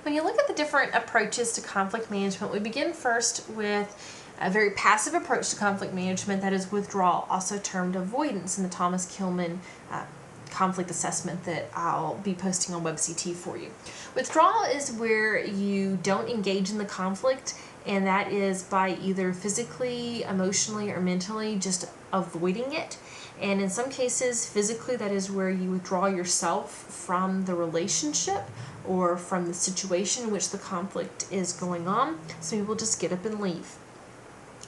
When you look at the different approaches to conflict management, we begin first with a very passive approach to conflict management, that is withdrawal, also termed avoidance in the Thomas Kilmann conflict assessment that I'll be posting on WebCT for you. Withdrawal is where you don't engage in the conflict, and that is by either physically, emotionally, or mentally just avoiding it. And in some cases, physically, that is where you withdraw yourself from the relationship or from the situation in which the conflict is going on. Some people just get up and leave.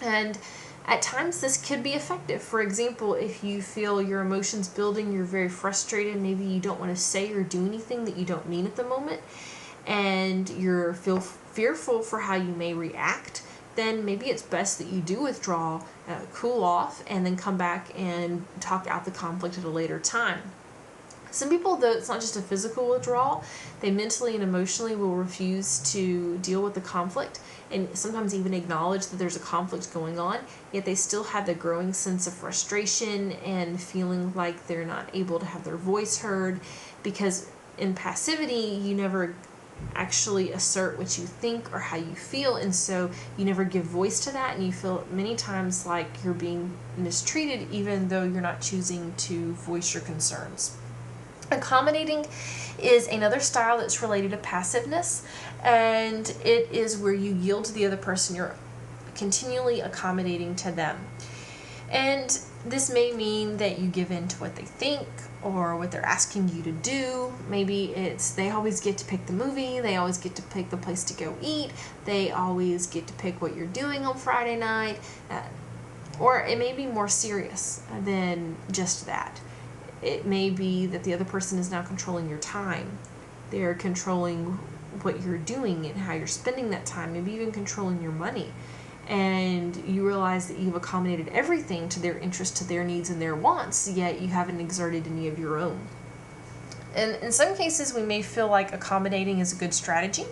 And at times this could be effective. For example, if you feel your emotions building, you're very frustrated, maybe you don't want to say or do anything that you don't mean at the moment, and you feel fearful for how you may react, then maybe it's best that you do withdraw, cool off, and then come back and talk out the conflict at a later time. Some people, though, it's not just a physical withdrawal, they mentally and emotionally will refuse to deal with the conflict and sometimes even acknowledge that there's a conflict going on, yet they still have the growing sense of frustration and feeling like they're not able to have their voice heard, because in passivity, you never actually assert what you think or how you feel, and so you never give voice to that, and you feel many times like you're being mistreated even though you're not choosing to voice your concerns. Accommodating is another style that's related to passiveness, and it is where you yield to the other person. You're continually accommodating to them. And this may mean that you give in to what they think or what they're asking you to do. Maybe it's they always get to pick the movie, they always get to pick the place to go eat, they always get to pick what you're doing on Friday night, or it may be more serious than just that. It may be that the other person is now controlling your time. They're controlling what you're doing and how you're spending that time, maybe even controlling your money. And you realize that you've accommodated everything to their interest, to their needs and their wants, yet you haven't exerted any of your own. And in some cases, we may feel like accommodating is a good strategy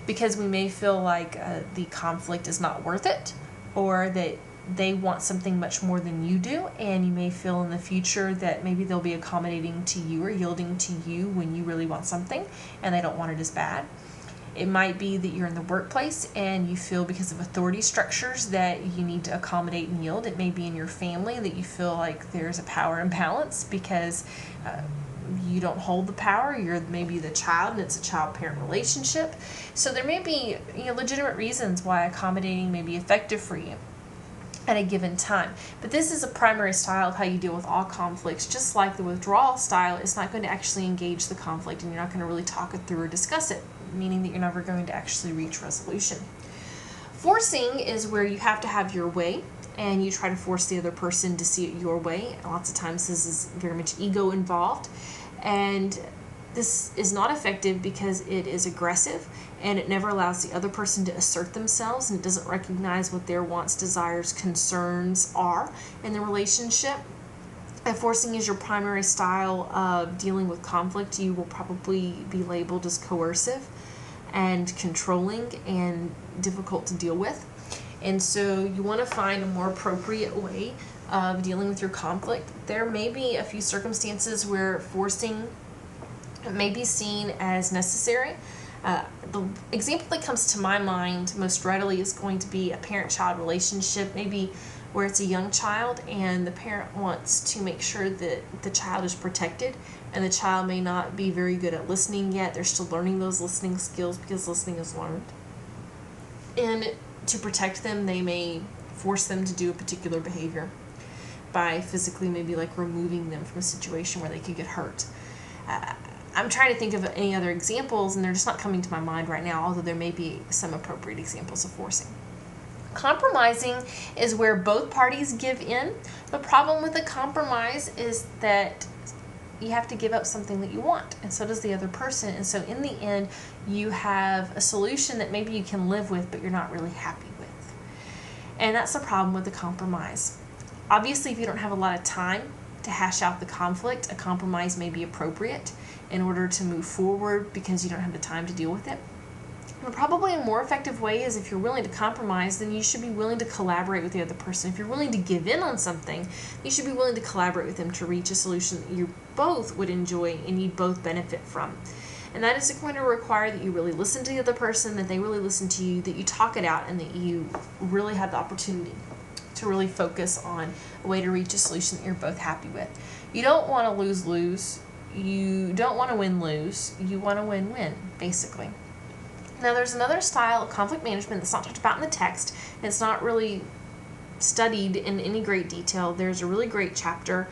because we may feel like the conflict is not worth it, or that they want something much more than you do, and you may feel in the future that maybe they'll be accommodating to you or yielding to you when you really want something and they don't want it as bad. It might be that you're in the workplace and you feel because of authority structures that you need to accommodate and yield. It may be in your family that you feel like there's a power imbalance because you don't hold the power. You're maybe the child and it's a child-parent relationship. So there may be legitimate reasons why accommodating may be effective for you at a given time. But this is a primary style of how you deal with all conflicts. Just like the withdrawal style, it's not going to actually engage the conflict and you're not going to really talk it through or discuss it, meaning that you're never going to actually reach resolution. Forcing is where you have to have your way and you try to force the other person to see it your way. Lots of times this is very much ego involved, and this is not effective because it is aggressive and it never allows the other person to assert themselves, and it doesn't recognize what their wants, desires, concerns are in the relationship. If forcing is your primary style of dealing with conflict, you will probably be labeled as coercive and controlling and difficult to deal with. And so you want to find a more appropriate way of dealing with your conflict. There may be a few circumstances where forcing may be seen as necessary. The example that comes to my mind most readily is going to be a parent-child relationship, maybe where it's a young child and the parent wants to make sure that the child is protected, and the child may not be very good at listening yet. They're still learning those listening skills because listening is learned. And to protect them, they may force them to do a particular behavior by physically maybe like removing them from a situation where they could get hurt. I'm trying to think of any other examples, and they're just not coming to my mind right now, although there may be some appropriate examples of forcing. Compromising is where both parties give in. The problem with a compromise is that you have to give up something that you want, and so does the other person. And so in the end, you have a solution that maybe you can live with, but you're not really happy with. And that's the problem with the compromise. Obviously, if you don't have a lot of time to hash out the conflict, a compromise may be appropriate in order to move forward because you don't have the time to deal with it. But probably a more effective way is if you're willing to compromise, then you should be willing to collaborate with the other person. If you're willing to give in on something, you should be willing to collaborate with them to reach a solution that you both would enjoy and you both benefit from. And that is going to require that you really listen to the other person, that they really listen to you, that you talk it out, and that you really have the opportunity to really focus on a way to reach a solution that you're both happy with. You don't want to lose-lose. You don't want to win-lose. You want to win-win, basically. Now, there's another style of conflict management that's not talked about in the text, and it's not really studied in any great detail. There's a really great chapter.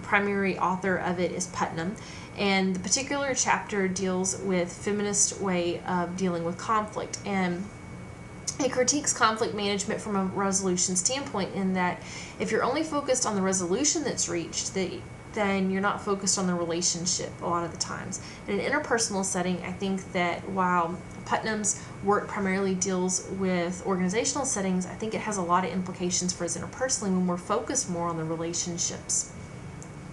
Primary author of it is Putnam, and the particular chapter deals with feminist way of dealing with conflict, and it critiques conflict management from a resolution standpoint, in that if you're only focused on the resolution that's reached, then you're not focused on the relationship a lot of the times. In an interpersonal setting, I think that while Putnam's work primarily deals with organizational settings, I think it has a lot of implications for us interpersonally when we're focused more on the relationships.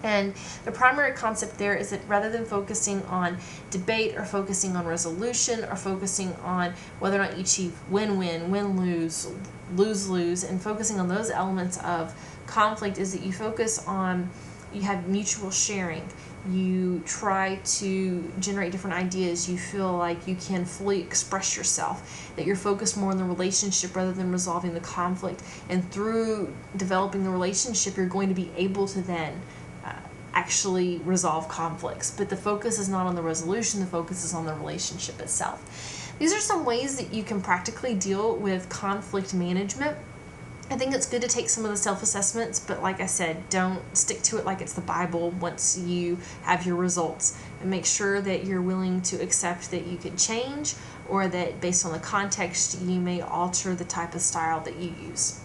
And the primary concept there is that rather than focusing on debate or focusing on resolution or focusing on whether or not you achieve win-win, win-lose, lose-lose, and focusing on those elements of conflict, is that you focus on, you have mutual sharing. You try to generate different ideas. You feel like you can fully express yourself, that you're focused more on the relationship rather than resolving the conflict. And through developing the relationship, you're going to be able to then actually resolve conflicts. But the focus is not on the resolution, the focus is on the relationship itself. These are some ways that you can practically deal with conflict management. I think it's good to take some of the self-assessments, but like I said, don't stick to it like it's the Bible once you have your results. And make sure that you're willing to accept that you can change, or that based on the context, you may alter the type of style that you use.